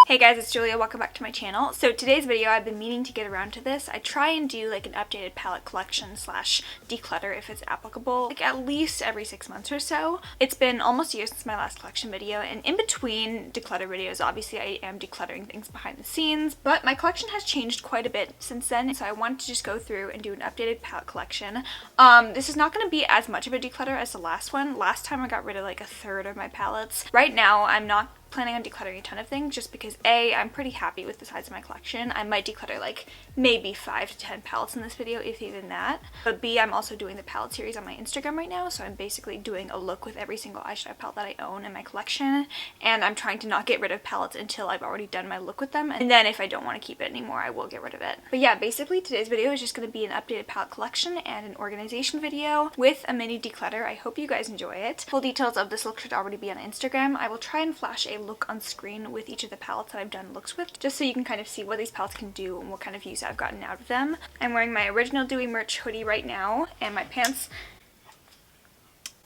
Hey guys, it's Julia. Welcome back to my channel. So today's video, I've been meaning to get around to this. I try and do like an updated palette collection slash declutter if it's applicable, like at least every 6 months or so. It's been almost a year since my last collection video, and in between declutter videos, obviously I am decluttering things behind the scenes, but my collection has changed quite a bit since then, so I wanted to just go through and do an updated palette collection. This is not going to be as much of a declutter as the last one. Last time I got rid of like a third of my palettes. Right now, I'm not planning on decluttering a ton of things just because A, I'm pretty happy with the size of my collection. I might declutter like maybe 5 to 10 palettes in this video, if even that. But B, I'm also doing the palette series on my Instagram right now, so I'm basically doing a look with every single eyeshadow palette that I own in my collection, and I'm trying to not get rid of palettes until I've already done my look with them, and then if I don't want to keep it anymore, I will get rid of it. But yeah, basically today's video is just going to be an updated palette collection and an organization video with a mini declutter. I hope you guys enjoy it. Full details of this look should already be on Instagram. I will try and flash a look on screen with each of the palettes that I've done looks with, just so you can kind of see what these palettes can do and what kind of use I've gotten out of them. I'm wearing my original Dewy merch hoodie right now, and my pants,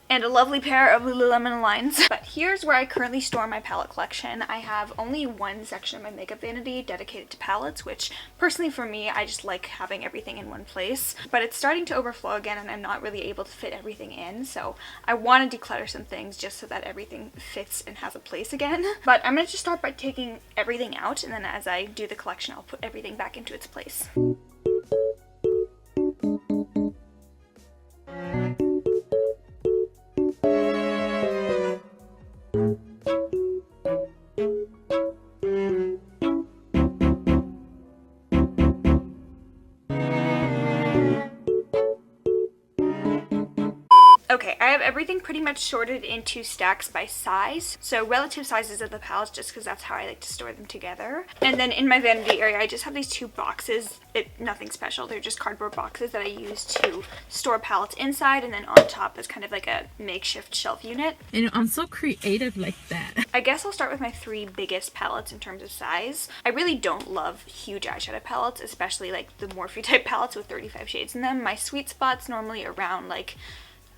and a lovely pair of Lululemon lines. But here's where I currently store my palette collection. I have only one section of my makeup vanity dedicated to palettes, which personally for me, I just like having everything in one place. But it's starting to overflow again, and I'm not really able to fit everything in, so I want to declutter some things just so that everything fits and has a place again. But I'm going to just start by taking everything out, and then as I do the collection, I'll put everything back into its place. Okay, I have everything pretty much sorted into stacks by size, so relative sizes of the palettes just because that's how I like to store them together. And then in my vanity area, I just have these two boxes. Nothing special, they're just cardboard boxes that I use to store palettes inside, and then on top is kind of like a makeshift shelf unit. And I'm so creative like that. I guess I'll start with my 3 biggest palettes in terms of size. I really don't love huge eyeshadow palettes, especially like the Morphe type palettes with 35 shades in them. My sweet spot's normally around like,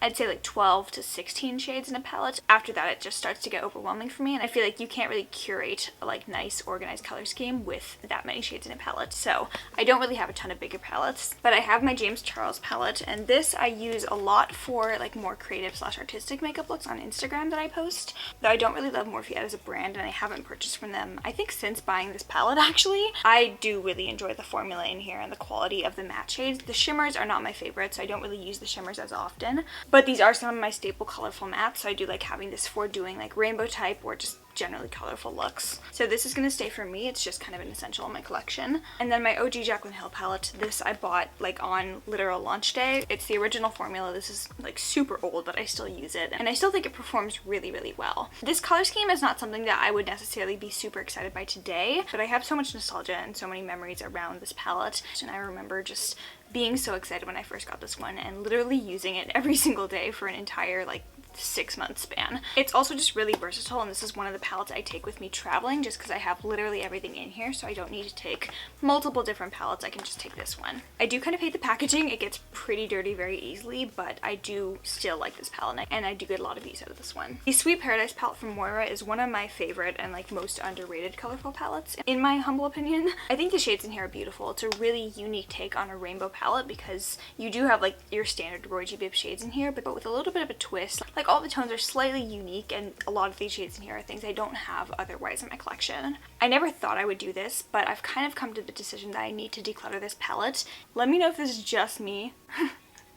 I'd say like 12 to 16 shades in a palette. After that, it just starts to get overwhelming for me, and I feel like you can't really curate a like nice organized color scheme with that many shades in a palette. So I don't really have a ton of bigger palettes, but I have my James Charles palette, and this I use a lot for like more creative slash artistic makeup looks on Instagram that I post. Though I don't really love Morphe as a brand, and I haven't purchased from them, I think, since buying this palette actually. I do really enjoy the formula in here and the quality of the matte shades. The shimmers are not my favorite, so I don't really use the shimmers as often. But these are some of my staple colorful mattes, so I do like having this for doing like rainbow type or just generally colorful looks. So this is going to stay for me. It's just kind of an essential in my collection. And then my OG Jaclyn Hill palette. This I bought like on literal launch day. It's the original formula. This is like super old, but I still use it, and I still think it performs really, really well. This color scheme is not something that I would necessarily be super excited by today, but I have so much nostalgia and so many memories around this palette, and I remember just being so excited when I first got this one and literally using it every single day for an entire like 6-month span. It's also just really versatile, and this is one of the palettes I take with me traveling just because I have literally everything in here, so I don't need to take multiple different palettes. I can just take this one. I do kind of hate the packaging. It gets pretty dirty very easily, but I do still like this palette, and I do get a lot of use out of this one. The Sweet Paradise palette from Moira is one of my favorite and like most underrated colorful palettes in my humble opinion. I think the shades in here are beautiful. It's a really unique take on a rainbow palette because you do have like your standard Roy G. Biv shades in here, but with a little bit of a twist. Like all the tones are slightly unique, and a lot of these shades in here are things I don't have otherwise in my collection. I never thought I would do this, but I've kind of come to the decision that I need to declutter this palette. Let me know if this is just me.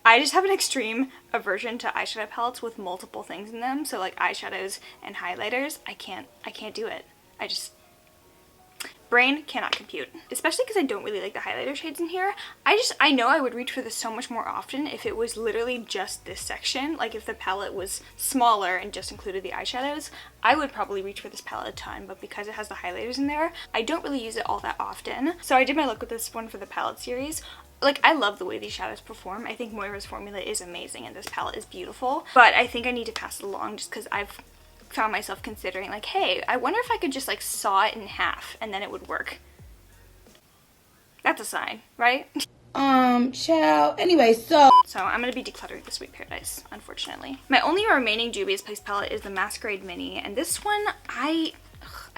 I just have an extreme aversion to eyeshadow palettes with multiple things in them, so like eyeshadows and highlighters, I can't do it. Brain cannot compute, especially because I don't really like the highlighter shades in here. I know I would reach for this so much more often if it was literally just this section. Like if the palette was smaller and just included the eyeshadows, I would probably reach for this palette a ton, but because it has the highlighters in there, I don't really use it all that often. So I did my look with this one for the palette series. Like, I love the way these shadows perform. I think Moira's formula is amazing and this palette is beautiful, but I think I need to pass it along just because I've found myself considering like, hey, I wonder if I could just like saw it in half and then it would work. That's a sign, right? Child. Anyway, so I'm gonna be decluttering the Sweet Paradise, unfortunately. My only remaining Juvia's Place palette is the Masquerade Mini, and this one, I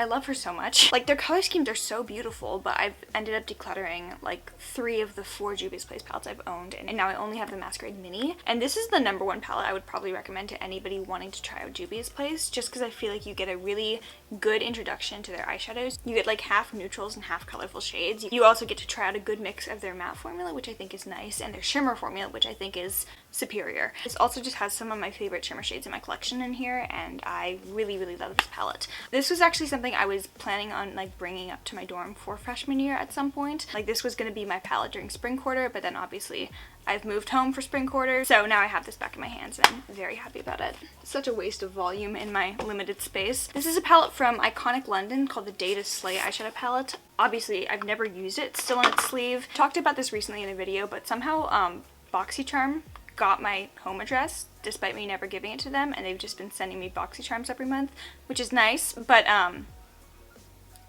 love her so much. Like, their color schemes are so beautiful, but I've ended up decluttering like 3 of the 4 Juvia's Place palettes I've owned, and now I only have the Masquerade Mini. And this is the #1 palette I would probably recommend to anybody wanting to try out Juvia's Place, just because I feel like you get a really good introduction to their eyeshadows. You get like half neutrals and half colorful shades. You also get to try out a good mix of their matte formula, which I think is nice, and their shimmer formula, which I think is superior. This also just has some of my favorite shimmer shades in my collection in here, and I really, really love this palette. This was actually something I was planning on like bringing up to my dorm for freshman year at some point. Like, this was going to be my palette during spring quarter, but then obviously I've moved home for spring quarter, so now I have this back in my hands and I'm very happy about it. Such a waste of volume in my limited space. This is a palette from Iconic London called the Day to Slay eyeshadow palette. Obviously, I've never used it. It's still in its sleeve. Talked about this recently in a video, but somehow BoxyCharm got my home address despite me never giving it to them, and they've just been sending me BoxyCharms every month, which is nice, but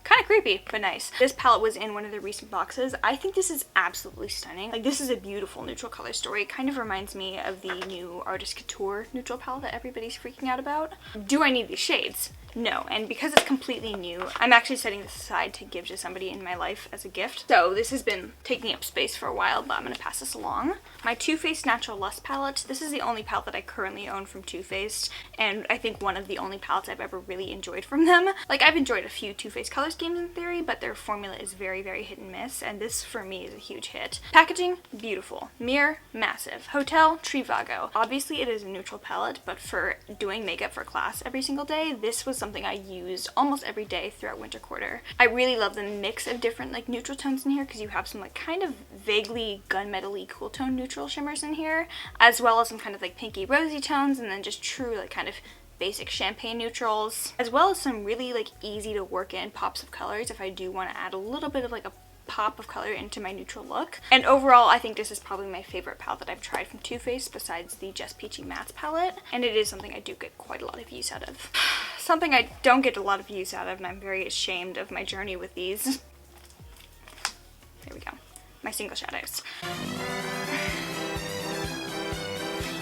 kind of creepy, but nice. This palette was in one of the recent boxes. I think this is absolutely stunning. Like, this is a beautiful neutral color story. It kind of reminds me of the new Artist Couture neutral palette that everybody's freaking out about. Do I need these shades? No, and because it's completely new, I'm actually setting this aside to give to somebody in my life as a gift. So this has been taking up space for a while, but I'm going to pass this along. My Too Faced Natural Lust palette. This is the only palette that I currently own from Too Faced, and I think one of the only palettes I've ever really enjoyed from them. Like, I've enjoyed a few Too Faced color schemes in theory, but their formula is very, very hit and miss, and this for me is a huge hit. Packaging, beautiful. Mirror, massive. Hotel, Trivago. Obviously it is a neutral palette, but for doing makeup for class every single day, this was something I used almost every day throughout winter quarter. I really love the mix of different like neutral tones in here, because you have some like kind of vaguely gunmetal-y cool tone neutral shimmers in here, as well as some kind of like pinky rosy tones, and then just true like kind of basic champagne neutrals, as well as some really like easy to work in pops of colors if I do want to add a little bit of like a pop of color into my neutral look. And overall, I think this is probably my favorite palette that I've tried from Too Faced besides the Just Peachy Mattes palette, and it is something I do get quite a lot of use out of. Something I don't get a lot of use out of, and I'm very ashamed of my journey with these. There we go. My single shadows.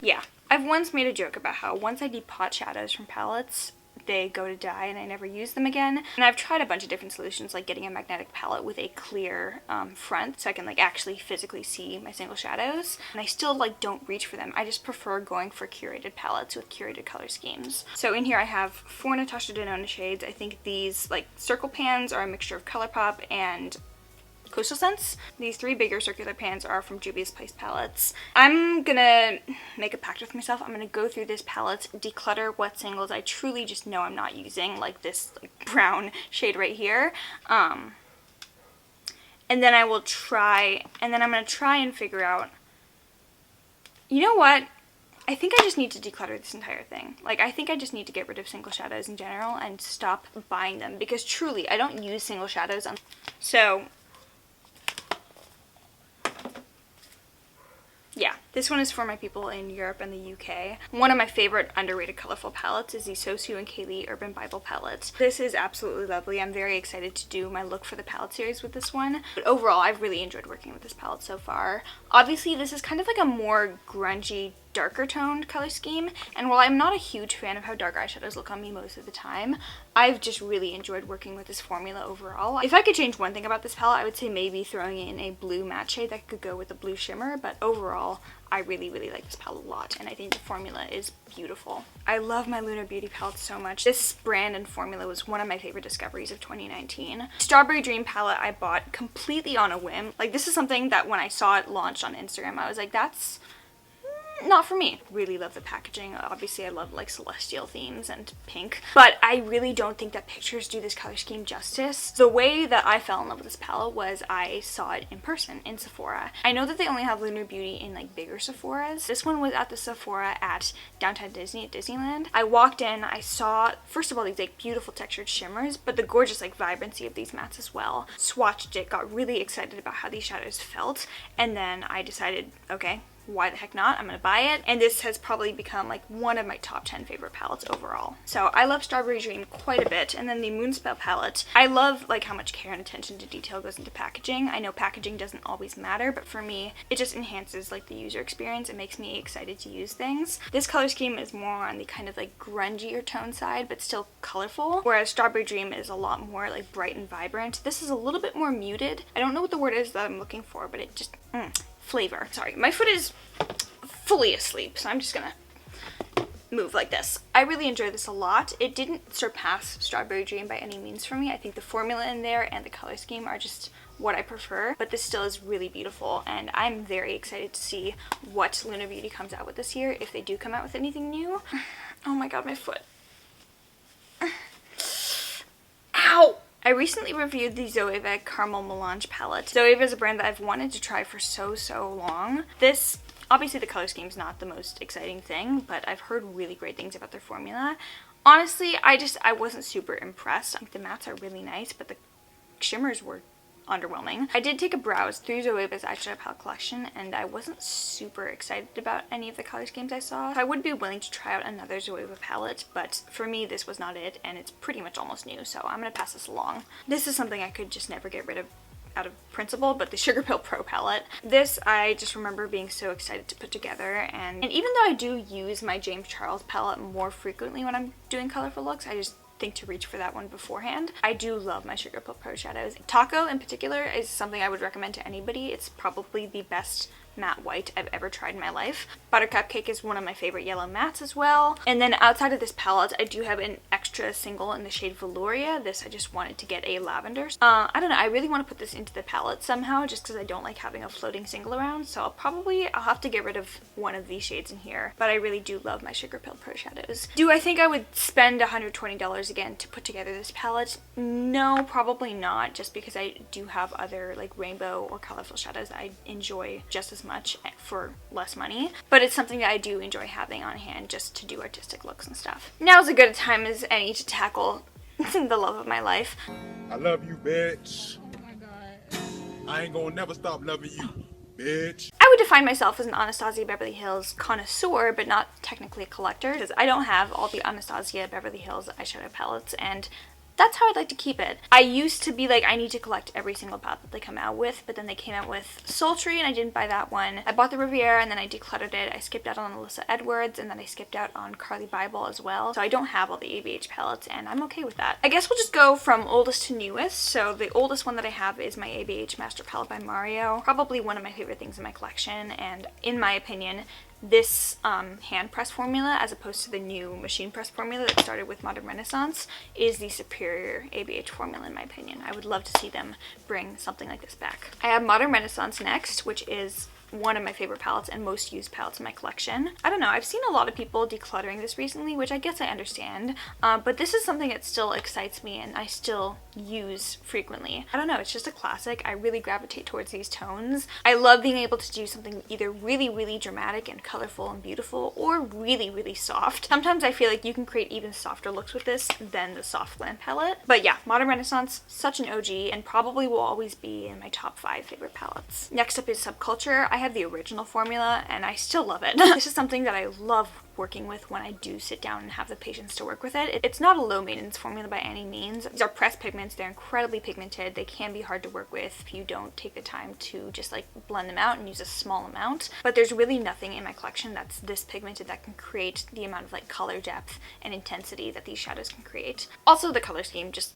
Yeah, I've once made a joke about how once I depot shadows from palettes, they go to die and I never use them again. And I've tried a bunch of different solutions, like getting a magnetic palette with a clear front so I can like actually physically see my single shadows, and I still like don't reach for them. I just prefer going for curated palettes with curated color schemes. So in here I have 4 Natasha Denona shades. I think these like circle pans are a mixture of ColourPop and Coastal Scents. These 3 bigger circular pans are from Juvia's Place palettes. I'm gonna make a pact with myself. I'm gonna go through this palette, declutter what singles I truly just know I'm not using, like this like brown shade right here. And then I will try, and then I'm gonna try and figure out, you know what? I think I just need to declutter this entire thing. Like, I think I just need to get rid of single shadows in general and stop buying them, because truly I don't use single shadows so yeah, this one is for my people in Europe and the UK. One of my favorite underrated colorful palettes is the Sosu and Kaylee Urban Bible palette. This is absolutely lovely. I'm very excited to do my look for the palette series with this one. But overall, I've really enjoyed working with this palette so far. Obviously, this is kind of like a more grungy, darker toned color scheme, and while I'm not a huge fan of how dark eyeshadows look on me most of the time, I've just really enjoyed working with this formula overall. If I could change one thing about this palette, I would say maybe throwing in a blue matte shade that could go with a blue shimmer, but overall I really, really like this palette a lot, and I think the formula is beautiful. I love my Lunar Beauty palette so much. This brand and formula was one of my favorite discoveries of 2019. Strawberry Dream palette I bought completely on a whim. Like, this is something that when I saw it launched on Instagram, I was like, that's not for me. Really love the packaging. Obviously I love like celestial themes and pink, but I really don't think that pictures do this color scheme justice. The way that I fell in love with this palette was I saw it in person in Sephora. I know that they only have Lunar Beauty in like bigger Sephoras. This one was at the Sephora at Downtown Disney at Disneyland. I walked in, I saw first of all these like beautiful textured shimmers, but the gorgeous like vibrancy of these mattes as well. Swatched it, got really excited about how these shadows felt, and then I decided, okay, why the heck not? I'm gonna buy it. And this has probably become like one of my top 10 favorite palettes overall. So I love Strawberry Dream quite a bit. And then the Moonspell palette, I love like how much care and attention to detail goes into packaging. I know packaging doesn't always matter, but for me, it just enhances like the user experience. It makes me excited to use things. This color scheme is more on the kind of like grungier tone side, but still colorful, whereas Strawberry Dream is a lot more like bright and vibrant. This is a little bit more muted. I don't know what the word is that I'm looking for, but it just, flavor. Sorry, my foot is fully asleep, so I'm just gonna move like this. I really enjoy this a lot. It didn't surpass Strawberry Dream by any means for me. I think the formula in there and the color scheme are just what I prefer, but this still is really beautiful, and I'm very excited to see what Lunar Beauty comes out with this year, if they do come out with anything new. Oh my god, my foot. Ow! I recently reviewed the Zueva Caramel Melange palette. Zueva is a brand that I've wanted to try for so long. This, obviously the color scheme is not the most exciting thing, but I've heard really great things about their formula. Honestly, I wasn't super impressed. I think the mattes are really nice, but the shimmers were underwhelming. I did take a browse through Zueva's eyeshadow palette collection, and I wasn't super excited about any of the color schemes I saw. I would be willing to try out another Zueva palette, but for me this was not it, and it's pretty much almost new, so I'm gonna pass this along. This is something I could just never get rid of out of principle, but the Sugarpill Pro palette. This I just remember being so excited to put together, and even though I do use my James Charles palette more frequently when I'm doing colorful looks, I just think to reach for that one beforehand. I do love my Sugarpill Pro shadows. Taco in particular is something I would recommend to anybody. It's probably the best matte white I've ever tried in my life. Buttercup Cake is one of my favorite yellow mattes as well. And then outside of this palette, I do have an extra single in the shade Velouria. This I just wanted to get a lavender. I don't know, I really want to put this into the palette somehow, just because I don't like having a floating single around, so I'll have to get rid of one of these shades in here. But I really do love my Sugarpill Pro shadows. Do I think I would spend $120 again to put together this palette? No, probably not, just because I do have other like rainbow or colorful shadows that I enjoy just as much for less money, but it's something that I do enjoy having on hand just to do artistic looks and stuff. Now's as good a time as any to tackle the love of my life. I love you, bitch. Oh my god. I ain't gonna never stop loving you, bitch. I would define myself as an Anastasia Beverly Hills connoisseur, but not technically a collector, because I don't have all the Anastasia Beverly Hills eyeshadow palettes, and that's how I'd like to keep it. I used to be like, I need to collect every single palette that they come out with, but then they came out with Sultry and I didn't buy that one. I bought the Riviera and then I decluttered it. I skipped out on Alyssa Edwards, and then I skipped out on Carly Bible as well. So I don't have all the ABH palettes, and I'm okay with that. I guess we'll just go from oldest to newest. So the oldest one that I have is my ABH Master Palette by Mario. Probably one of my favorite things in my collection, and in my opinion, this hand press formula, as opposed to the new machine press formula that started with Modern Renaissance, is the superior ABH formula in my opinion. I would love to see them bring something like this back. I have Modern Renaissance next, which is one of my favorite palettes and most used palettes in my collection. I don't know, I've seen a lot of people decluttering this recently, which I guess I understand, but this is something that still excites me and I still use frequently. I don't know, it's just a classic. I really gravitate towards these tones. I love being able to do something either really dramatic and colorful and beautiful, or really soft. Sometimes I feel like you can create even softer looks with this than the Soft Glam palette. But yeah, Modern Renaissance, such an OG, and probably will always be in my top 5 favorite palettes. Next up is Subculture. I have the original formula and I still love it. This is something that I love working with when I do sit down and have the patience to work with it. It's not a low maintenance formula by any means. These are pressed pigments. They're incredibly pigmented. They can be hard to work with if you don't take the time to just like blend them out and use a small amount. But there's really nothing in my collection that's this pigmented that can create the amount of like color depth and intensity that these shadows can create. Also, the color scheme just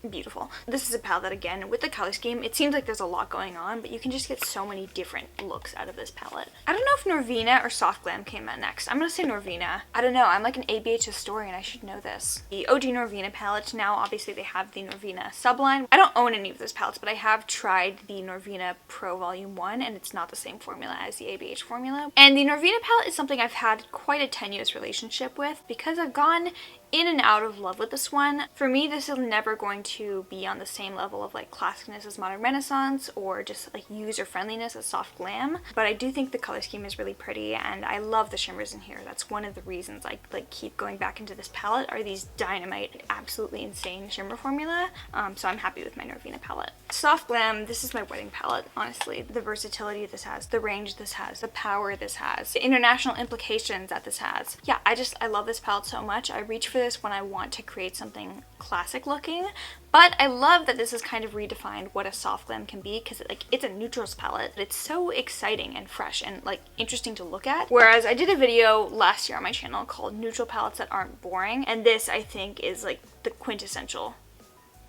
beautiful. This is a palette that, again, with the color scheme, it seems like there's a lot going on, but you can just get so many different looks out of this palette. I don't know if Norvina or Soft Glam came out next. I'm gonna say Norvina. I don't know, I'm like an ABH historian, I should know this. The OG Norvina palette, now obviously they have the Norvina subline. I don't own any of those palettes, but I have tried the Norvina Pro Volume 1, and it's not the same formula as the ABH formula. And the Norvina palette is something I've had quite a tenuous relationship with, because I've gone in and out of love with this one. For me, this is never going to be on the same level of like classicness as modern renaissance or just like user friendliness as soft glam, but I do think the color scheme is really pretty and I love the shimmers in here. That's one of the reasons I like keep going back into this palette, are these dynamite, absolutely insane shimmer formula. So I'm happy with my Norvina palette. Soft glam, this is my wedding palette, honestly. The versatility this has, the range this has, the power this has, the international implications that this has. Yeah, I love this palette so much. I reach for this when I want to create something classic looking, but I love that this has kind of redefined what a soft glam can be, because it's a neutrals palette. It's so exciting and fresh and like interesting to look at. Whereas I did a video last year on my channel called Neutral Palettes That Aren't Boring, and this I think is like the quintessential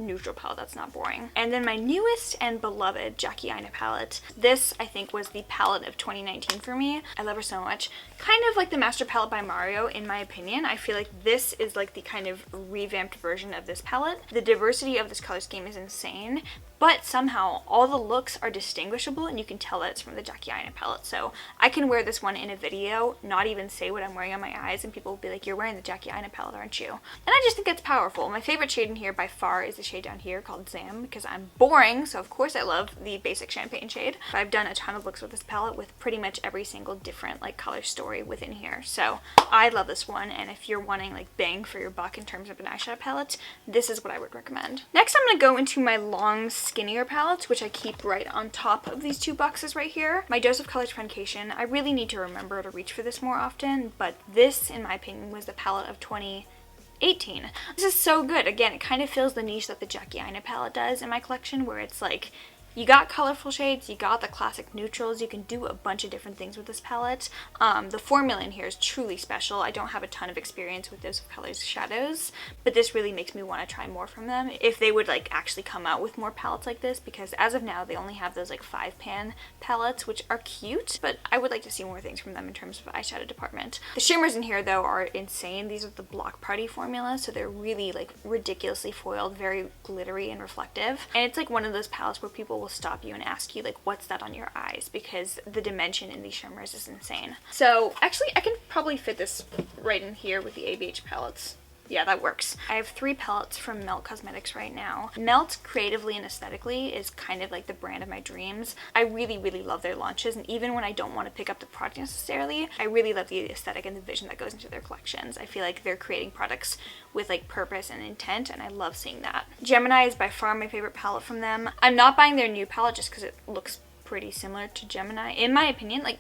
neutral palette that's not boring. And then my newest and beloved Jackie Aina palette. This I think was the palette of 2019 for me. I love her so much. Kind of like the Master Palette by Mario in my opinion. I feel like this is like the kind of revamped version of this palette. The diversity of this color scheme is insane, but somehow all the looks are distinguishable and you can tell that it's from the Jackie Aina palette. So I can wear this one in a video, not even say what I'm wearing on my eyes, and people will be like, you're wearing the Jackie Aina palette, aren't you? And I just think it's powerful. My favorite shade in here by far is the shade down here called Zam, because I'm boring, so of course I love the basic champagne shade. I've done a ton of looks with this palette with pretty much every single different like color story within here. So I love this one, and if you're wanting like bang for your buck in terms of an eyeshadow palette, this is what I would recommend. Next I'm going to go into my long skinnier palettes, which I keep right on top of these two boxes right here. My Dose of Colors Truncation. I really need to remember to reach for this more often, but this in my opinion was the palette of 2018. This is so good. Again, it kind of fills the niche that the Jackie Aina palette does in my collection, where it's like you got colorful shades, you got the classic neutrals, you can do a bunch of different things with this palette. The formula in here is truly special. I don't have a ton of experience with Dose of Colors shadows, but this really makes me want to try more from them if they would like actually come out with more palettes like this, because as of now they only have those like 5-pan palettes, which are cute, but I would like to see more things from them in terms of eyeshadow department. The shimmers in here though are insane. These are the Block Party formula, so they're really like ridiculously foiled, very glittery and reflective, and it's like one of those palettes where people will stop you and ask you like, what's that on your eyes, because the dimension in these shimmers is insane. So actually I can probably fit this right in here with the ABH palettes. Yeah, that works. I have 3 palettes from Melt Cosmetics right now. Melt, creatively and aesthetically, is kind of like the brand of my dreams. I really, really love their launches, and even when I don't want to pick up the product necessarily, I really love the aesthetic and the vision that goes into their collections. I feel like they're creating products with like purpose and intent, and I love seeing that. Gemini is by far my favorite palette from them. I'm not buying their new palette just because it looks pretty similar to Gemini. In my opinion, like,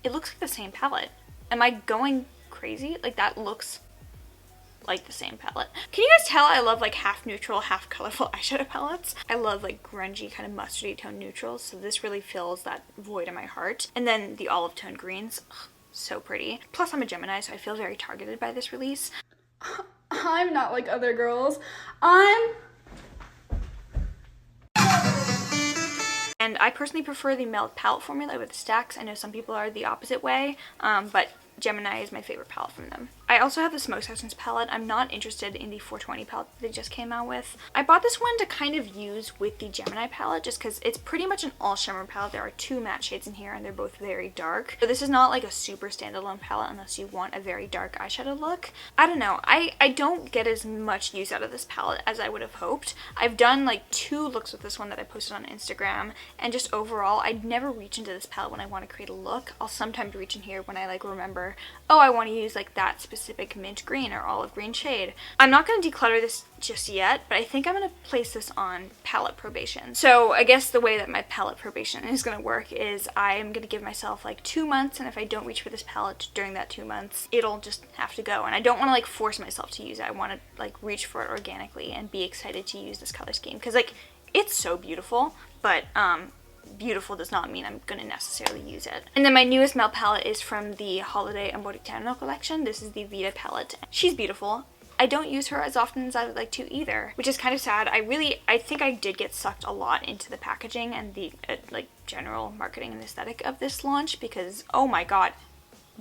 it looks like the same palette. Am I going crazy? Like, that looks like the same palette. Can you guys tell I love like half neutral, half colorful eyeshadow palettes? I love like grungy kind of mustardy tone neutrals, so this really fills that void in my heart. And then the olive tone greens, ugh, so pretty. Plus I'm a Gemini, so I feel very targeted by this release. I'm not like other girls. And I personally prefer the Melt palette formula with the stacks. I know some people are the opposite way, but Gemini is my favorite palette from them. I also have the Smoke Sessions palette. I'm not interested in the 420 palette that they just came out with. I bought this one to kind of use with the Gemini palette just because it's pretty much an all shimmer palette. There are 2 matte shades in here and they're both very dark. So this is not like a super standalone palette unless you want a very dark eyeshadow look. I don't know. I don't get as much use out of this palette as I would have hoped. I've done like 2 looks with this one that I posted on Instagram, and just overall, I'd never reach into this palette when I want to create a look. I'll sometimes reach in here when I like remember, oh, I want to use like that specific mint green or olive green shade. I'm not going to declutter this just yet, but I think I'm going to place this on palette probation. So I guess the way that my palette probation is going to work is I am going to give myself like 2 months, and if I don't reach for this palette during that 2 months, it'll just have to go. And I don't want to like force myself to use it. I want to like reach for it organically and be excited to use this color scheme, because like it's so beautiful, but beautiful does not mean I'm going to necessarily use it. And then my newest Melt palette is from the Holiday Americano collection. This is the Vita palette. She's beautiful. I don't use her as often as I would like to either, which is kind of sad. I think I did get sucked a lot into the packaging and the like general marketing and aesthetic of this launch, because oh my god,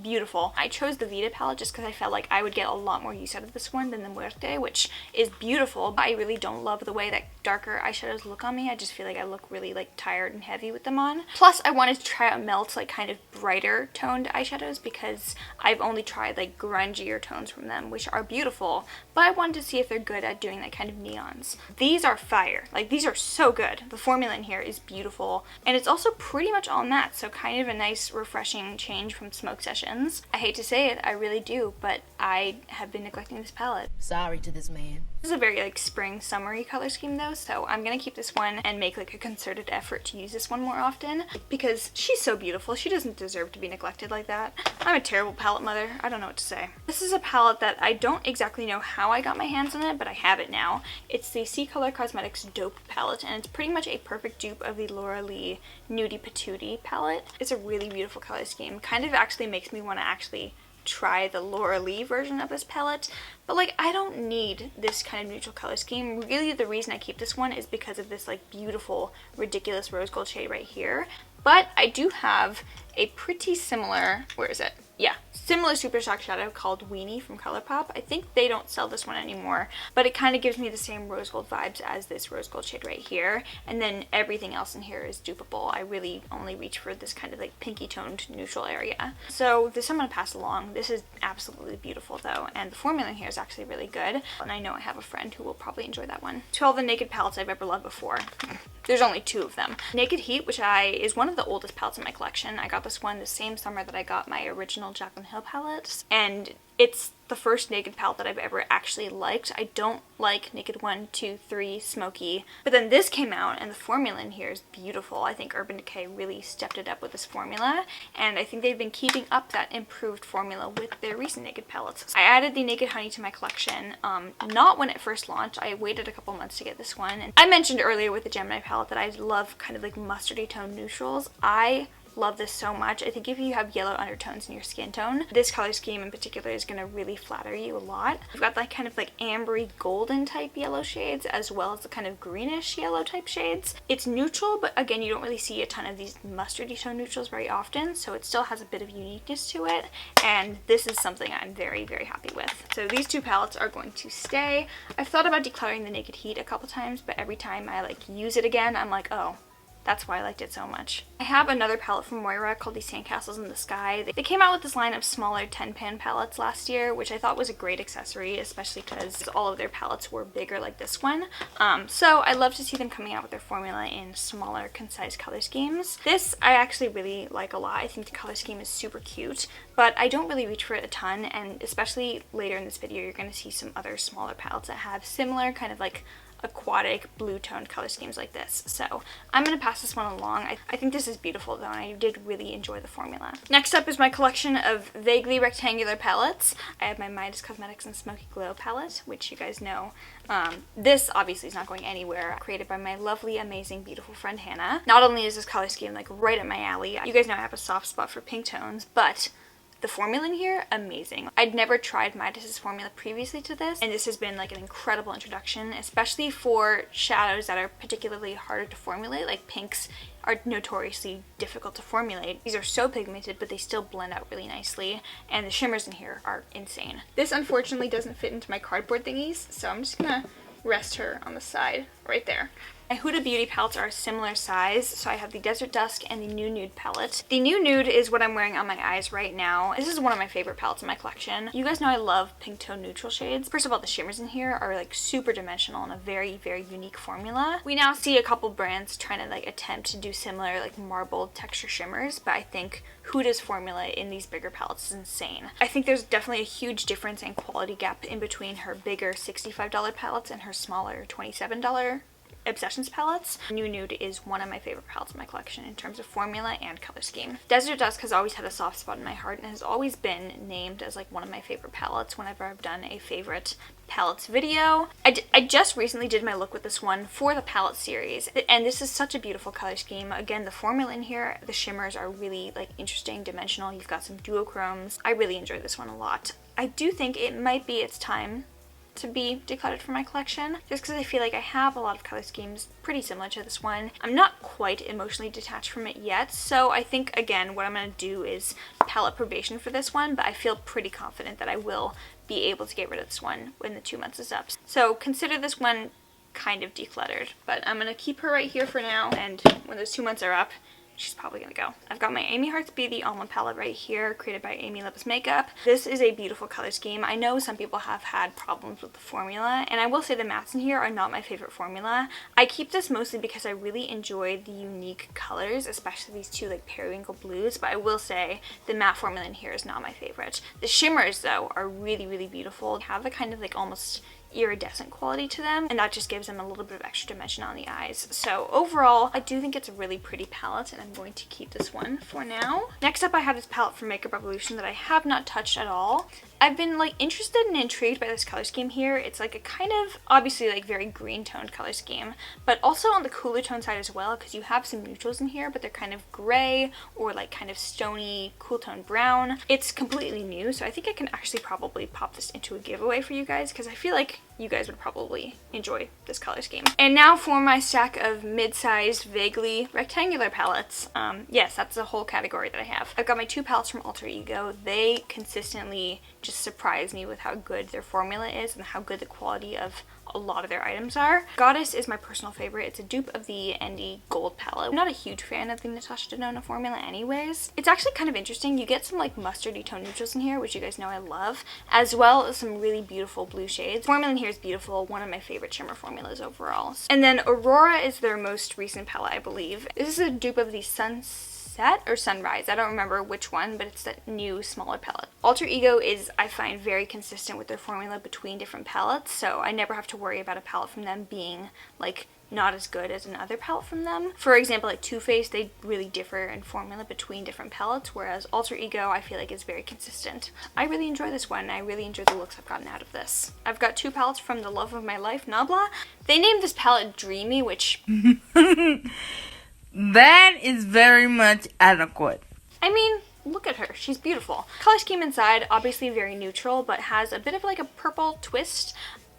beautiful. I chose the Vita palette just because I felt like I would get a lot more use out of this one than the Muerte, which is beautiful, but I really don't love the way that darker eyeshadows look on me. I just feel like I look really like tired and heavy with them on. Plus, I wanted to try out Melt's like kind of brighter toned eyeshadows because I've only tried like grungier tones from them, which are beautiful, but I wanted to see if they're good at doing that kind of neons. These are fire. Like, these are so good. The formula in here is beautiful, and it's also pretty much all matte, so kind of a nice refreshing change from Smoke Sessions. I hate to say it, I really do, but I have been neglecting this palette. Sorry to this man. This is a very like spring summery color scheme though, so I'm gonna keep this one and make like a concerted effort to use this one more often because she's so beautiful. She doesn't deserve to be neglected like that. I'm a terrible palette mother. I don't know what to say. This is a palette that I don't exactly know how I got my hands on it, but I have it now. It's the C Color Cosmetics Dope palette, and it's pretty much a perfect dupe of the Laura Lee Nudie Patootie palette. It's a really beautiful color scheme. Kind of actually makes me want to actually try the Laura Lee version of this palette, but like I don't need this kind of neutral color scheme. Really the reason I keep this one is because of this like beautiful ridiculous rose gold shade right here, but I do have a pretty similar, where is it? Yeah, similar Super Shock shadow called Weenie from ColourPop. I think they don't sell this one anymore, but it kind of gives me the same rose gold vibes as this rose gold shade right here, and then everything else in here is dupeable. I really only reach for this kind of like pinky toned neutral area. So this I'm going to pass along. This is absolutely beautiful though, and the formula in here is actually really good, and I know I have a friend who will probably enjoy that one. To all the Naked palettes I've ever loved before. There's only 2 of them. Naked Heat, which is one of the oldest palettes in my collection. I got this one the same summer that I got my original Jaclyn Hill palettes, and it's the first Naked palette that I've ever actually liked. I don't like Naked 1, 2, 3, Smoky, but then this came out and the formula in here is beautiful. I think Urban Decay really stepped it up with this formula, and I think they've been keeping up that improved formula with their recent Naked palettes. I added the Naked Honey to my collection, not when it first launched. I waited a couple months to get this one, and I mentioned earlier with the Gemini palette that I love kind of like mustardy tone neutrals. I love this so much. I think if you have yellow undertones in your skin tone, this color scheme in particular is going to really flatter you a lot. You've got that kind of like ambery golden type yellow shades as well as the kind of greenish yellow type shades. It's neutral, but again, you don't really see a ton of these mustardy tone neutrals very often, so it still has a bit of uniqueness to it, and this is something I'm very, very happy with. So these 2 palettes are going to stay. I've thought about decluttering the Naked Heat a couple times, but every time I like use it again, I'm like, oh, that's why I liked it so much. I have another palette from Moira called the Sandcastles in the Sky. They came out with this line of smaller 10-pan palettes last year, which I thought was a great accessory, especially because all of their palettes were bigger like this one. So I love to see them coming out with their formula in smaller, concise color schemes. This I actually really like a lot. I think the color scheme is super cute, but I don't really reach for it a ton, and especially later in this video, you're going to see some other smaller palettes that have similar kind of like aquatic blue toned color schemes like this. So I'm going to pass this one along. I think this is beautiful though, and I did really enjoy the formula. Next up is my collection of vaguely rectangular palettes. I have my Midas Cosmetics and Smoky Glow palette, which you guys know. This obviously is not going anywhere. Created by my lovely, amazing, beautiful friend Hannah. Not only is this color scheme like right up my alley, you guys know I have a soft spot for pink tones, but the formula in here, amazing. I'd never tried Midas's formula previously to this, and this has been like an incredible introduction, especially for shadows that are particularly harder to formulate, like pinks are notoriously difficult to formulate. These are so pigmented, but they still blend out really nicely, and the shimmers in here are insane. This unfortunately doesn't fit into my cardboard thingies, so I'm just gonna rest her on the side right there. My Huda Beauty palettes are a similar size, so I have the Desert Dusk and the New Nude palette. The New Nude is what I'm wearing on my eyes right now. This is one of my favorite palettes in my collection. You guys know I love pink tone neutral shades. First of all, the shimmers in here are like super dimensional and a very, very unique formula. We now see a couple brands trying to like attempt to do similar like marbled texture shimmers, but I think Huda's formula in these bigger palettes is insane. I think there's definitely a huge difference in quality gap in between her bigger $65 palettes and her smaller $27 Obsessions palettes. New Nude is one of my favorite palettes in my collection in terms of formula and color scheme. Desert Dusk has always had a soft spot in my heart and has always been named as like one of my favorite palettes whenever I've done a favorite palettes video. I just recently did my look with this one for the palette series, and this is such a beautiful color scheme. Again, the formula in here, the shimmers are really like interesting, dimensional. You've got some duochromes. I really enjoy this one a lot. I do think it might be its time to be decluttered from my collection, just because I feel like I have a lot of color schemes pretty similar to this one. I'm not quite emotionally detached from it yet, so I think, again, what I'm going to do is palette probation for this one, but I feel pretty confident that I will be able to get rid of this one when the 2 months is up. So consider this one kind of decluttered, but I'm going to keep her right here for now, and when those 2 months are up, she's probably gonna go. I've got my Amy Hearts Beauty Almond palette right here, created by Amy Lips Makeup. This is a beautiful color scheme. I know some people have had problems with the formula, and I will say the mattes in here are not my favorite formula. I keep this mostly because I really enjoy the unique colors, especially these two like periwinkle blues, but I will say the matte formula in here is not my favorite. The shimmers though are really, really beautiful. They have a kind of like almost iridescent quality to them, and that just gives them a little bit of extra dimension on the eyes. So overall, I do think it's a really pretty palette, and I'm going to keep this one for now. Next up, I have this palette from Makeup Revolution that I have not touched at all. I've been like interested and intrigued by this color scheme here. It's like a kind of obviously like very green toned color scheme, but also on the cooler tone side as well, because you have some neutrals in here, but they're kind of gray or like kind of stony cool tone brown. It's completely new, so I think I can actually probably pop this into a giveaway for you guys, because I feel like you guys would probably enjoy this color scheme. And now for my stack of mid-sized, vaguely rectangular palettes. Yes, that's the whole category that I have. I've got my 2 palettes from Alter Ego. They consistently just surprise me with how good their formula is and how good the quality of a lot of their items are. Goddess is my personal favorite. It's a dupe of the Endy Gold palette. I'm not a huge fan of the Natasha Denona formula anyways. It's actually kind of interesting. You get some like mustardy tone neutrals in here, which you guys know I love, as well as some really beautiful blue shades. The formula in here is beautiful. One of my favorite shimmer formulas overall. And then Aurora is their most recent palette, I believe. This is a dupe of the Sunset or Sunrise, I don't remember which one, but it's that new smaller palette. Alter Ego is, I find, very consistent with their formula between different palettes, so I never have to worry about a palette from them being like not as good as another palette from them. For example, like Too Faced, they really differ in formula between different palettes, whereas Alter Ego I feel like is very consistent. I really enjoy this one. I really enjoy the looks I've gotten out of this. I've got 2 palettes from the love of my life, Nabla. They named this palette Dreamy, which that is very much adequate. I mean, look at her. She's beautiful. Color scheme inside, obviously very neutral, but has a bit of like a purple twist.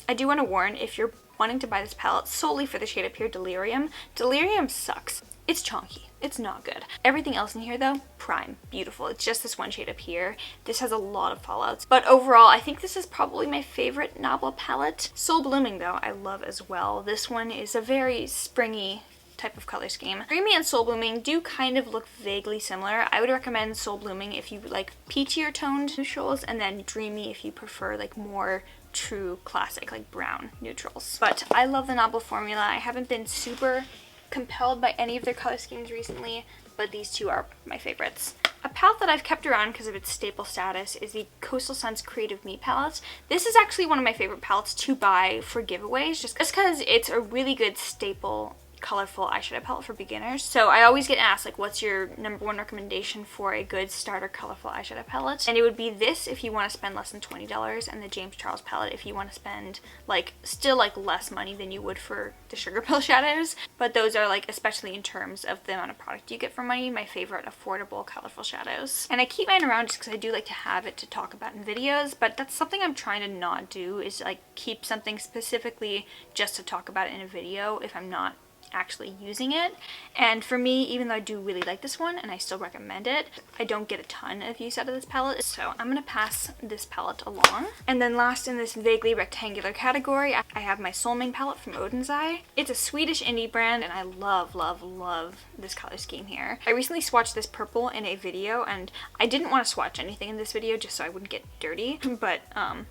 I do want to warn, if you're wanting to buy this palette solely for the shade up here, Delirium, Delirium sucks. It's chonky. It's not good. Everything else in here though, prime, beautiful. It's just this one shade up here. This has a lot of fallouts, but overall I think this is probably my favorite Nabla palette. Soul Blooming though, I love as well. This one is a very springy type of color scheme. Dreamy and Soul Blooming do kind of look vaguely similar. I would recommend Soul Blooming if you like peachier toned neutrals, and then Dreamy if you prefer like more true classic like brown neutrals. But I love the Nabla formula. I haven't been super compelled by any of their color schemes recently, but these 2 are my favorites. A palette that I've kept around because of its staple status is the Coastal Suns Creative Me palette. This is actually one of my favorite palettes to buy for giveaways, just because it's a really good staple colorful eyeshadow palette for beginners. So I always get asked like, what's your #1 recommendation for a good starter colorful eyeshadow palette? And it would be this if you want to spend less than $20, and the James Charles palette if you want to spend like still like less money than you would for the Sugarpill shadows. But those are like, especially in terms of the amount of product you get for money, my favorite affordable colorful shadows. And I keep mine around just because I do like to have it to talk about in videos, but that's something I'm trying to not do, is like keep something specifically just to talk about it in a video if I'm not actually using it. And for me, even though I do really like this one and I still recommend it, I don't get a ton of use out of this palette, so I'm gonna pass this palette along. And then last in this vaguely rectangular category, I have my Soulming palette from Odin's Eye. It's a Swedish indie brand, and I love, love, love this color scheme here. I recently swatched this purple in a video, and I didn't want to swatch anything in this video just so I wouldn't get dirty, but I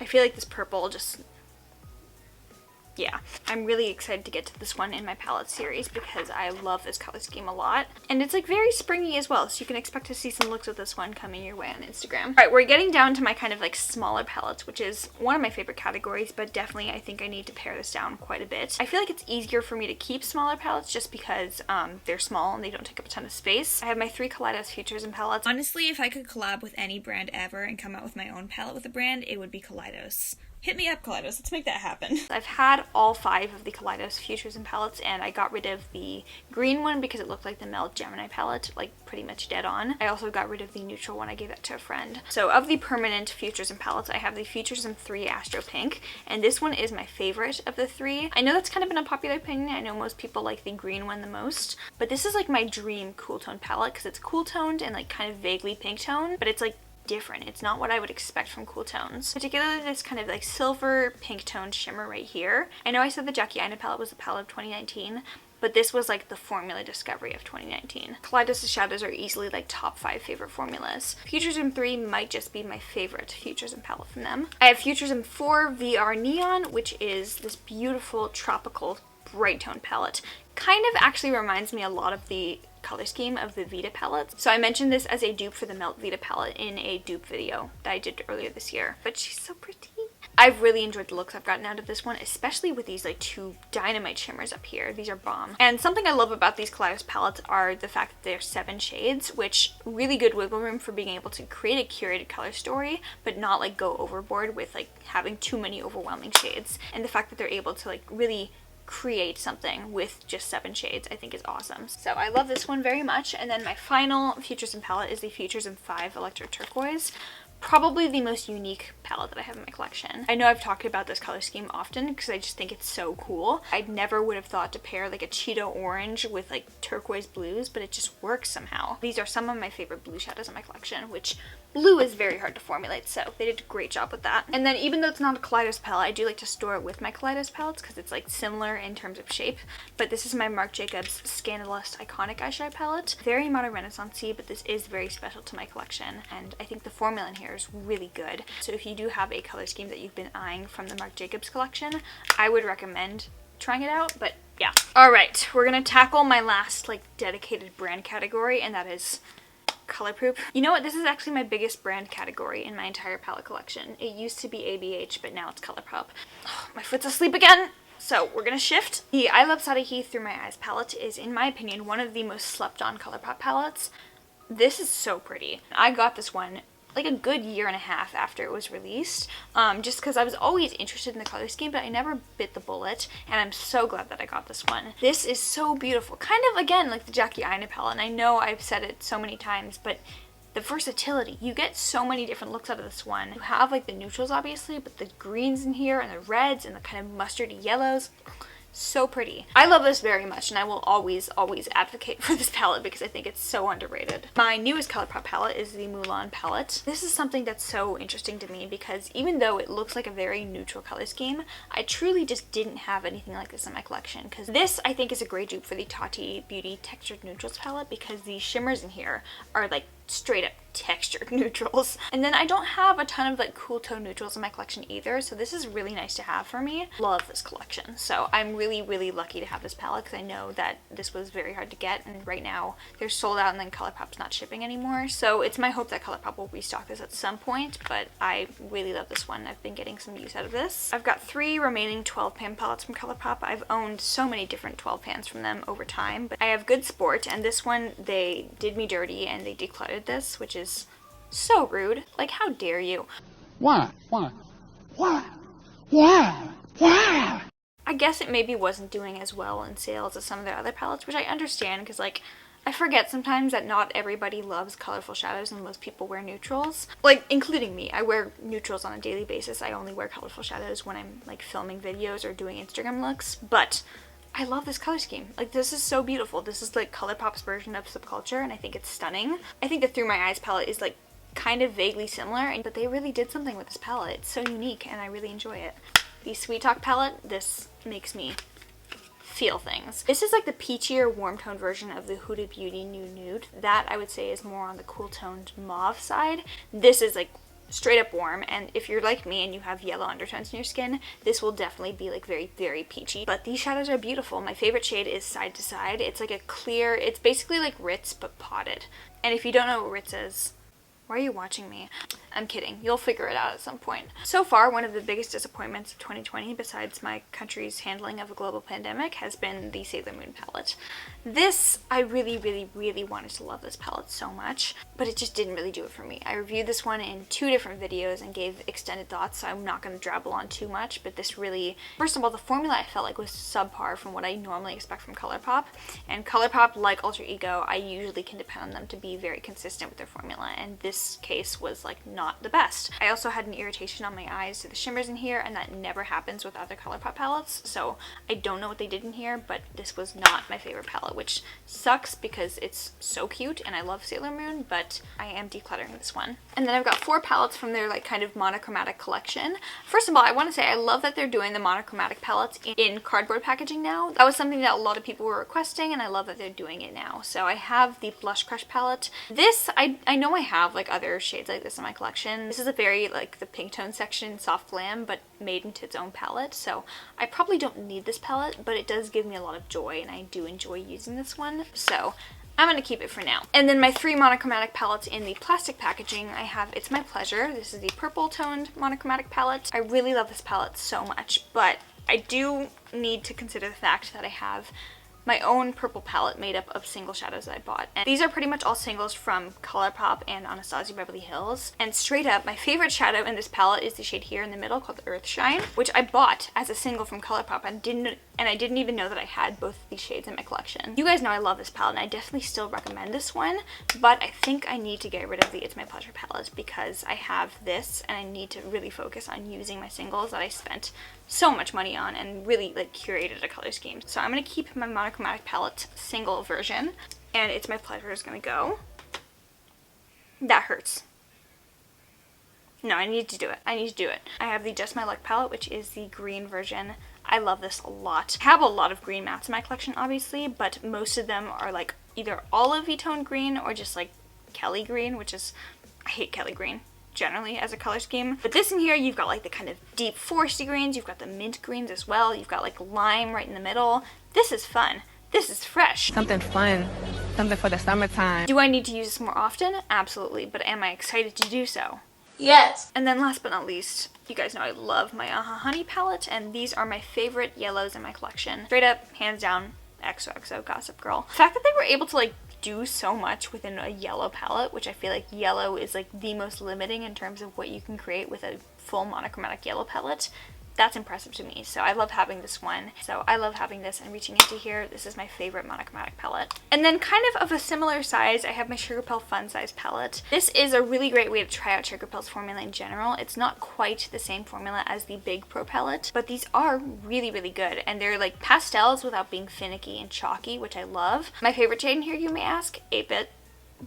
feel like this purple just, yeah, I'm really excited to get to this one in my palette series because I love this color scheme a lot. And it's like very springy as well, so you can expect to see some looks with this one coming your way on Instagram. Alright, we're getting down to my kind of like smaller palettes, which is one of my favorite categories, but definitely I think I need to pare this down quite a bit. I feel like it's easier for me to keep smaller palettes just because they're small and they don't take up a ton of space. I have my 3 Kaleidos Futures and palettes. Honestly, if I could collab with any brand ever and come out with my own palette with a brand, it would be Kaleidos. Hit me up, Kaleidos. Let's make that happen. I've had all 5 of the Kaleidos Futures and palettes, and I got rid of the green one because it looked like the Melt Gemini palette, like pretty much dead on. I also got rid of the neutral one. I gave that to a friend. So of the permanent Futures and palettes, I have the Futurism 3 Astro Pink, and this one is my favorite of the 3. I know that's kind of an unpopular opinion. I know most people like the green one the most, but this is like my dream cool tone palette because it's cool toned and like kind of vaguely pink toned, but it's like different. It's not what I would expect from cool tones. Particularly this kind of like silver pink toned shimmer right here. I know I said the Jackie Aina palette was the palette of 2019, but this was like the formula discovery of 2019. Kaleidos' shadows are easily like top 5 favorite formulas. Futurism 3 might just be my favorite Futurism palette from them. I have Futurism 4 VR Neon, which is this beautiful tropical bright tone palette. Kind of actually reminds me a lot of the color scheme of the Vita palettes. So I mentioned this as a dupe for the Melt Vita palette in a dupe video that I did earlier this year. But she's so pretty. I've really enjoyed the looks I've gotten out of this one, especially with these like 2 dynamite shimmers up here. These are bomb. And something I love about these Kaleidos palettes are the fact that they're 7 shades, which really good wiggle room for being able to create a curated color story, but not like go overboard with like having too many overwhelming shades. And the fact that they're able to like really create something with just 7 shades I think is awesome. So I love this one very much. And then my final Futurism palette is the Futurism 5 Electric Turquoise. Probably the most unique palette that I have in my collection. I know I've talked about this color scheme often because I just think it's so cool. I never would have thought to pair like a Cheeto orange with like turquoise blues, but it just works somehow. These are some of my favorite blue shadows in my collection, which blue is very hard to formulate, so they did a great job with that. And then even though it's not a Kaleidos palette, I do like to store it with my Kaleidos palettes because it's like similar in terms of shape. But this is my Marc Jacobs Scandalous Iconic Eyeshadow Palette. Very modern renaissance-y, but this is very special to my collection, and I think the formula in here is really good. So if you do have a color scheme that you've been eyeing from the Marc Jacobs collection, I would recommend trying it out. But yeah. Alright, we're gonna tackle my last like dedicated brand category, and that is ColourPop. You know what? This is actually my biggest brand category in my entire palette collection. It used to be ABH, but now it's ColourPop. Oh, my foot's asleep again! So we're gonna shift. The I Love Sadahi Through My Eyes palette is, in my opinion, one of the most slept on ColourPop palettes. This is so pretty. I got this one like a good year and a half after it was released, just because I was always interested in the color scheme, but I never bit the bullet, and I'm so glad that I got this one. This is so beautiful. Kind of, again, like the Jackie Aina palette, and I know I've said it so many times, but the versatility. You get so many different looks out of this one. You have like the neutrals, obviously, but the greens in here, and the reds, and the kind of mustardy yellows. So pretty. I love this very much, and I will always advocate for this palette because I think it's so underrated. My newest ColourPop palette is the Mulan palette. This is something that's so interesting to me because even though it looks like a very neutral color scheme, I truly just didn't have anything like this in my collection, because this I think is a great dupe for the Tati Beauty Textured Neutrals palette because the shimmers in here are like straight up textured neutrals. And then I don't have a ton of like cool tone neutrals in my collection either, so this is really nice to have for me. Love this collection. So I'm really lucky to have this palette because I know that this was very hard to get, and right now they're sold out and then ColourPop's not shipping anymore. So it's my hope that ColourPop will restock this at some point, but I really love this one. I've been getting some use out of this. I've got 3 remaining 12 pan palettes from ColourPop. I've owned so many different 12 pans from them over time, but I have Good Sport, and this one they did me dirty and they decluttered this, which is so rude. Like, how dare you? Why? I guess it maybe wasn't doing as well in sales as some of their other palettes, which I understand because, like, I forget sometimes that not everybody loves colorful shadows and most people wear neutrals. Like, including me. I wear neutrals on a daily basis. I only wear colorful shadows when I'm, like, filming videos or doing Instagram looks, but I love this color scheme. Like, this is so beautiful. This is like ColourPop's version of Subculture, and I think it's stunning. I think the Through My Eyes palette is like kind of vaguely similar, but they really did something with this palette. It's so unique, and I really enjoy it. The Sweet Talk palette, this makes me feel things. This is like the peachier warm tone version of the Huda Beauty New Nude. That I would say is more on the cool toned mauve side. This is like straight up warm, and if you're like me and you have yellow undertones in your skin, this will definitely be like very peachy. But these shadows are beautiful. My favorite shade is Side to Side. It's like a clear, it's basically like Ritz but potted. And if you don't know what Ritz is, Why are you watching me? I'm kidding. You'll figure it out at some point. So far, one of the biggest disappointments of 2020, besides my country's handling of a global pandemic, has been the Sailor Moon palette. This, I really, really, really wanted to love this palette so much, but it just didn't really do it for me. I reviewed this one in 2 different videos and gave extended thoughts, so I'm not going to drabble on too much, but this really, first of all, the formula I felt like was subpar from what I normally expect from ColourPop, and ColourPop, like Alter Ego, I usually can depend on them to be very consistent with their formula, and this case was like not the best. I also had an irritation on my eyes to the shimmers in here, and that never happens with other ColourPop palettes, so I don't know what they did in here, but this was not my favorite palette, which sucks because it's so cute and I love Sailor Moon, but I am decluttering this one. And then I've got 4 palettes from their like kind of monochromatic collection. First of all, I want to say I love that they're doing the monochromatic palettes in cardboard packaging now. That was something that a lot of people were requesting, and I love that they're doing it now. So I have the Blush Crush palette. This, I know I have like other shades like this in my collection. This is a very like the pink tone section, soft glam, but made into its own palette. So I probably don't need this palette, but it does give me a lot of joy, and I do enjoy using this one. So I'm going to keep it for now. And then my 3 monochromatic palettes in the plastic packaging, I have It's My Pleasure. This is the purple toned monochromatic palette. I really love this palette so much, but I do need to consider the fact that I have my own purple palette made up of single shadows that I bought. And these are pretty much all singles from ColourPop and Anastasia Beverly Hills. And straight up, my favorite shadow in this palette is the shade here in the middle called Earthshine, which I bought as a single from ColourPop and I didn't even know that I had both of these shades in my collection. You guys know I love this palette, and I definitely still recommend this one, but I think I need to get rid of the It's My Pleasure palette because I have this and I need to really focus on using my singles that I spent so much money on and really like curated a color scheme. So I'm going to keep my monochromatic palette single version, and It's My Pleasure is going to go. That hurts. No, I need to do it. I need to do it. I have the Just My Luck palette, which is the green version. I love this a lot. I have a lot of green mattes in my collection, obviously, but most of them are like either olivey tone green or just like Kelly green, which is, I hate Kelly green generally as a color scheme. But this in here, you've got like the kind of deep foresty greens, you've got the mint greens as well, you've got like lime right in the middle. This is fun. This is fresh. Something fun. Something for the summertime. Do I need to use this more often? Absolutely, but am I excited to do so? Yes. And then last but not least, you guys know I love my Honey palette, and these are my favorite yellows in my collection. Straight up, hands down, XOXO Gossip Girl. The fact that they were able to like do so much within a yellow palette, which I feel like yellow is like the most limiting in terms of what you can create with a full monochromatic yellow palette. That's impressive to me, so I love having this one. So I love having this and reaching into here. This is my favorite monochromatic palette. And then kind of a similar size, I have my Sugarpill Fun Size palette. This is a really great way to try out Sugarpill's formula in general. It's not quite the same formula as the Big Pro palette, but these are really, really good. And they're like pastels without being finicky and chalky, which I love. My favorite shade in here, you may ask, 8-bit.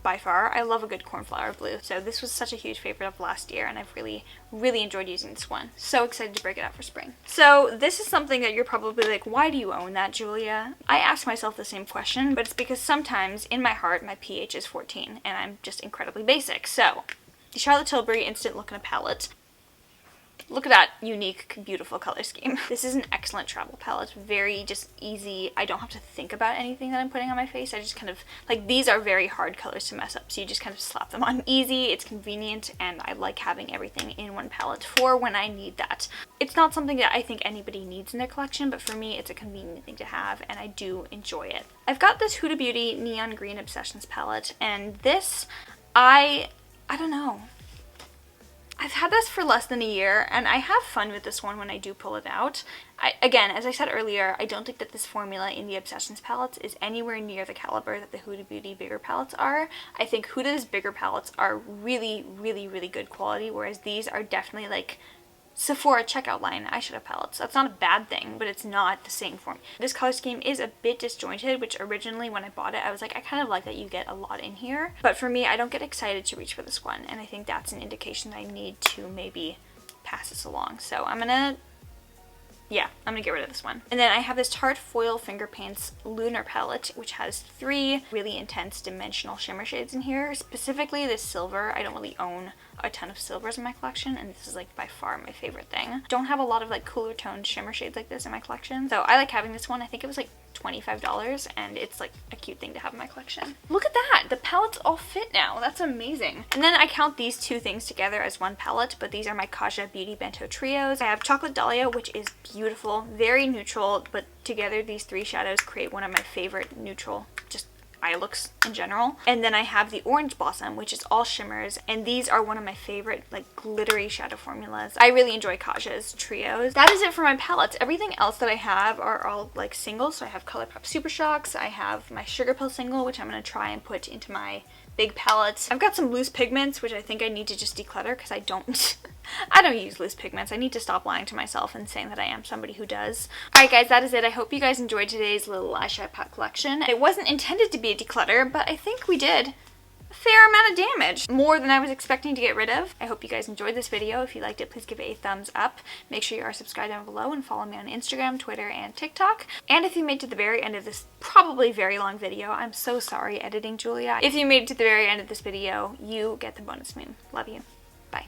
By far. I love a good cornflower blue. So this was such a huge favorite of last year, and I've really, really enjoyed using this one. So excited to break it out for spring. So this is something that you're probably like, why do you own that, Julia? I ask myself the same question, but it's because sometimes in my heart my pH is 14 and I'm just incredibly basic. So the Charlotte Tilbury Instant Look in a Palette. Look at that unique, beautiful color scheme. This is an excellent travel palette. Very just easy. I don't have to think about anything that I'm putting on my face. I just kind of, like, these are very hard colors to mess up, so you just kind of slap them on easy. It's convenient, and I like having everything in one palette for when I need that. It's not something that I think anybody needs in their collection, but for me, it's a convenient thing to have, and I do enjoy it. I've got this Huda Beauty Neon Green Obsessions palette, and this, I don't know. I've had this for less than a year, and I have fun with this one when I do pull it out. Again, as I said earlier, I don't think that this formula in the Obsessions palettes is anywhere near the caliber that the Huda Beauty bigger palettes are. I think Huda's bigger palettes are really, really, really good quality, whereas these are definitely like Sephora checkout line eyeshadow palettes. That's not a bad thing, but it's not the same form. This color scheme is a bit disjointed, which originally when I bought it, I was like, I kind of like that you get a lot in here. But for me, I don't get excited to reach for this one, and I think that's an indication that I need to maybe pass this along. So I'm gonna get rid of this one. And then I have this Tarte Foil Finger Paints Lunar palette, which has 3 really intense dimensional shimmer shades in here. Specifically this silver. I don't really own a ton of silvers in my collection, and this is like by far my favorite thing. Don't have a lot of like cooler toned shimmer shades like this in my collection, so I like having this one. I think it was like $25, and it's like a cute thing to have in my collection. Look at that! The palettes all fit now. That's amazing. And then I count these two things together as one palette, but these are my Kaja Beauty Bento Trios. I have Chocolate Dahlia, which is beautiful, very neutral, but together these three shadows create one of my favorite neutral, just eye looks in general. And then I have the Orange Blossom, which is all shimmers, and these are one of my favorite like glittery shadow formulas. I really enjoy Kaja's trios. That is it for my palettes. Everything else that I have are all like singles. So I have ColourPop Super Shocks, I have my Sugarpill single, which I'm going to try and put into my big palettes. I've got some loose pigments, which I think I need to just declutter because I don't I don't use loose pigments. I need to stop lying to myself and saying that I am somebody who does. Alright guys, that is it. I hope you guys enjoyed today's little eyeshadow palette collection. It wasn't intended to be a declutter, but I think we did a fair amount of damage. More than I was expecting to get rid of. I hope you guys enjoyed this video. If you liked it, please give it a thumbs up. Make sure you are subscribed down below and follow me on Instagram, Twitter, and TikTok. And if you made it to the very end of this probably very long video, I'm so sorry editing Julia. If you made it to the very end of this video, you get the bonus moon. Love you. Bye.